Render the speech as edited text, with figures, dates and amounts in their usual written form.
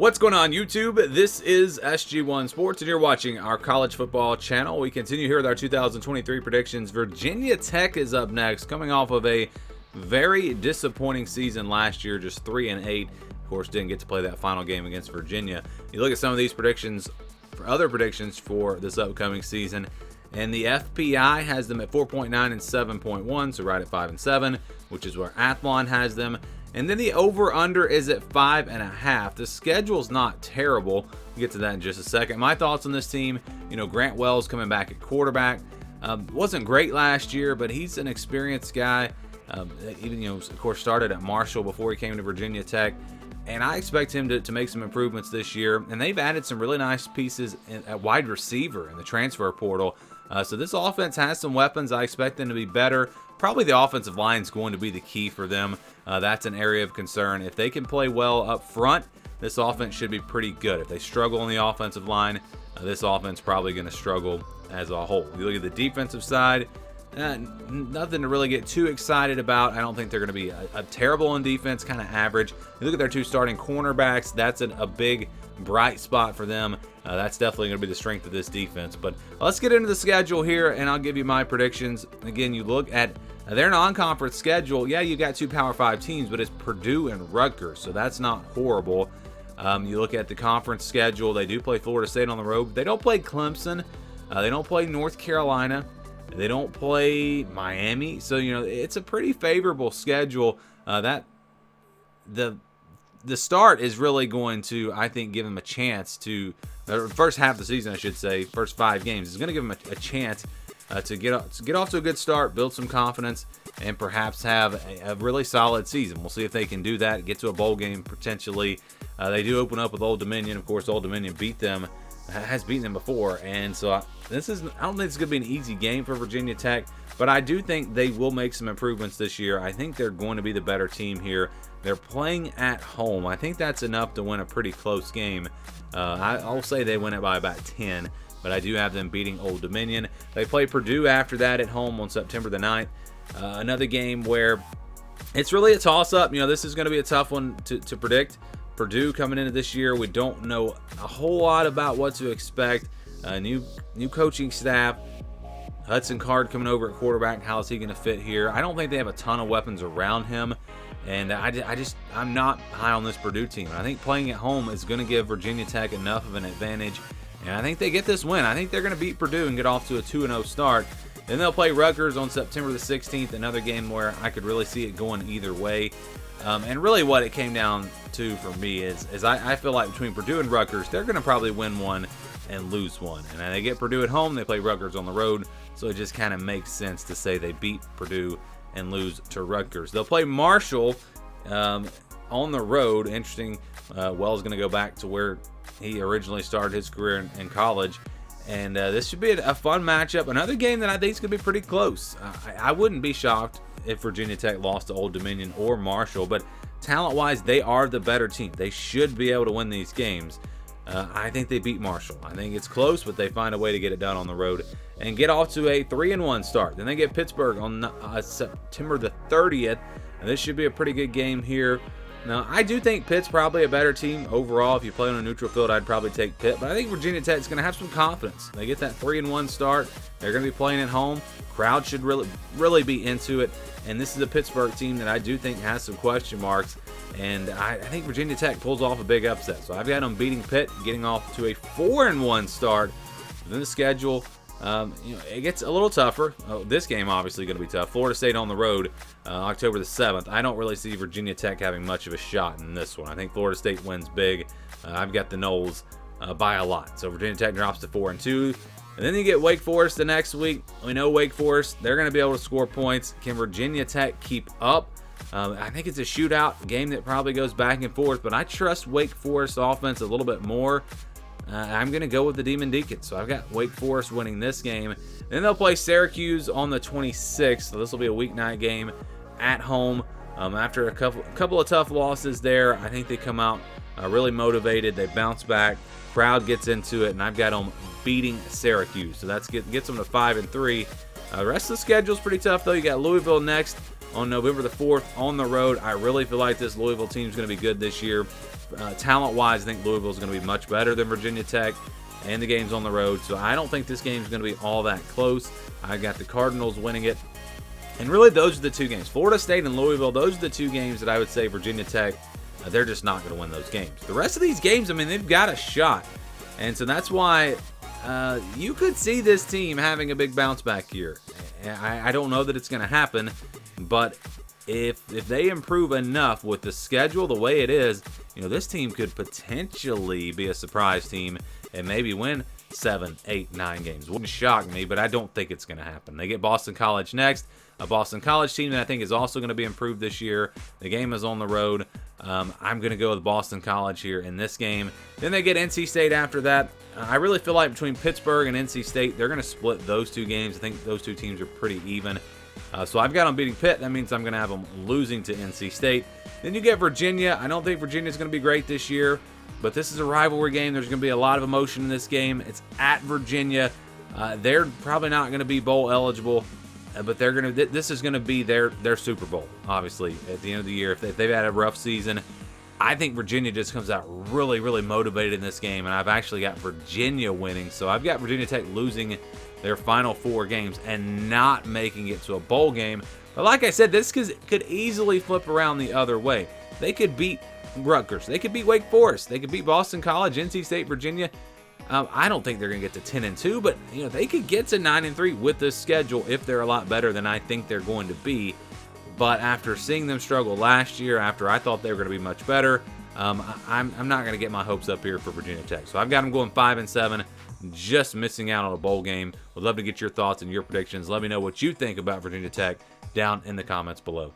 What's going on, YouTube? This is SG1 Sports, and you're watching our college football channel. We continue here with our 2023 predictions. Virginia Tech is up next, coming off of a very disappointing season last year, just 3-8. Of course, didn't get to play that final game against Virginia. You look at some of these predictions, for other predictions for this upcoming season, and the FPI has them at 4.9 and 7.1, so right at 5 and 7, which is where Athlon has them. And then the over-under is at 5.5. The schedule's not terrible. We'll get to that in just a second. My thoughts on this team, Grant Wells coming back at quarterback. Wasn't great last year, but he's an experienced guy. Even, of course, started at Marshall before he came to Virginia Tech. And I expect him to make some improvements this year. And they've added some really nice pieces at wide receiver in the transfer portal. So this offense has some weapons. I expect them to be better. Probably the offensive line is going to be the key for them. That's an area of concern. If they can play well up front, this offense should be pretty good. If they struggle on the offensive line, this offense is probably going to struggle as a whole. You look at the defensive side, nothing to really get too excited about. I don't think they're going to be a terrible on defense, kind of average. You look at their two starting cornerbacks, that's a big bright spot for them. That's definitely going to be the strength of this defense. But let's get into the schedule here, and I'll give you my predictions. Again, you look at their non-conference schedule. Yeah, you got two Power 5 teams, but it's Purdue and Rutgers, so that's not horrible. You look at the conference schedule. They do play Florida State on the road. They don't play Clemson. They don't play North Carolina. They don't play Miami. So, it's a pretty favorable schedule. The start is really going to, I think, give them a chance to, the first half of the season, I should say, first 5 games, is going to give them a chance to get off to a good start, build some confidence, and perhaps have a really solid season. We'll see if they can do that, get to a bowl game potentially. They do open up with Old Dominion. Of course, Old Dominion has beaten them before, and so I don't think it's going to be an easy game for Virginia Tech, but I do think they will make some improvements this year. I think they're going to be the better team here. They're playing at home. I think that's enough to win a pretty close game. I'll say they win it by about 10, but I do have them beating Old Dominion. They play Purdue after that at home on September the 9th. Another game where it's really a toss-up. This is going to be a tough one to predict. Purdue coming into this year, we don't know a whole lot about what to expect. New coaching staff. Hudson Card coming over at quarterback. How is he going to fit here? I don't think they have a ton of weapons around him. And I'm not high on this Purdue team. I think playing at home is going to give Virginia Tech enough of an advantage. And I think they get this win. I think they're going to beat Purdue and get off to a 2-0 start. Then they'll play Rutgers on September the 16th, another game where I could really see it going either way. And really what it came down to for me is I feel like between Purdue and Rutgers, they're going to probably win one and lose one. And then they get Purdue at home, they play Rutgers on the road. So it just kind of makes sense to say they beat Purdue and lose to Rutgers. They'll play Marshall on the road. Interesting. Wells going to go back to where he originally started his career in college. And this should be a fun matchup. Another game that I think is going to be pretty close. I wouldn't be shocked if Virginia Tech lost to Old Dominion or Marshall. But talent-wise, they are the better team. They should be able to win these games. I think they beat Marshall. I think it's close, but they find a way to get it done on the road and get off to a 3-1 start. Then they get Pittsburgh on September the 30th. And this should be a pretty good game here. Now, I do think Pitt's probably a better team overall. If you play on a neutral field, I'd probably take Pitt. But I think Virginia Tech's going to have some confidence. They get that 3-1 start. They're going to be playing at home. Crowd should really be into it. And this is a Pittsburgh team that I do think has some question marks. And I think Virginia Tech pulls off a big upset. So I've got them beating Pitt, getting off to a 4-1 start. Then the schedule, it gets a little tougher. This game obviously going to be tough. Florida State on the road, October the 7th. I don't really see Virginia Tech having much of a shot in this one. I think Florida State wins big. I've got the Noles by a lot. So Virginia Tech drops to 4-2. And then you get Wake Forest the next week. We know Wake Forest, they're going to be able to score points. Can Virginia Tech keep up? I think it's a shootout game that probably goes back and forth, but I trust Wake Forest offense a little bit more. I'm going to go with the Demon Deacons. So I've got Wake Forest winning this game. Then they'll play Syracuse on the 26th. So this will be a weeknight game at home. After a couple of tough losses there, I think they come out really motivated. They bounce back. Crowd gets into it, and I've got them beating Syracuse. So that gets them to 5-3. The rest of the schedule is pretty tough, though. You got Louisville next. on November the 4th on the road. I really feel like this Louisville team is going to be good this year. Talent-wise, I think Louisville is going to be much better than Virginia Tech, and the game's on the road, so I don't think this game is going to be all that close. I got the Cardinals winning it. And really, those are the two games. Florida State and Louisville, those are the two games that I would say Virginia Tech, they're just not going to win those games. The rest of these games, I mean, they've got a shot. And so that's why you could see this team having a big bounce back year. I don't know that it's going to happen, but if they improve enough with the schedule the way it is, this team could potentially be a surprise team and maybe win 7, 8, 9 games. Wouldn't shock me, but I don't think it's going to happen. They get Boston College next, a Boston College team that I think is also going to be improved this year. The game is on the road. I'm going to go with Boston College here in this game. Then they get NC State after that. I really feel like between Pittsburgh and NC State, they're going to split those two games. I think those two teams are pretty even. So I've got them beating Pitt. That means I'm going to have them losing to NC State. Then you get Virginia. I don't think Virginia's going to be great this year, but this is a rivalry game. There's going to be a lot of emotion in this game. It's at Virginia. They're probably not going to be bowl eligible, but they're going to. This is going to be their Super Bowl, obviously, at the end of the year. If they've had a rough season, I think Virginia just comes out really, really motivated in this game, and I've actually got Virginia winning. So I've got Virginia Tech losing their final 4 games and not making it to a bowl game. But like I said, this could easily flip around the other way. They could beat Rutgers. They could beat Wake Forest. They could beat Boston College, NC State, Virginia. I don't think they're going to get to 10-2, but they could get to 9-3 with this schedule if they're a lot better than I think they're going to be. But after seeing them struggle last year, after I thought they were going to be much better, I'm not going to get my hopes up here for Virginia Tech. So I've got them going 5-7, just missing out on a bowl game. Would love to get your thoughts and your predictions. Let me know what you think about Virginia Tech down in the comments below.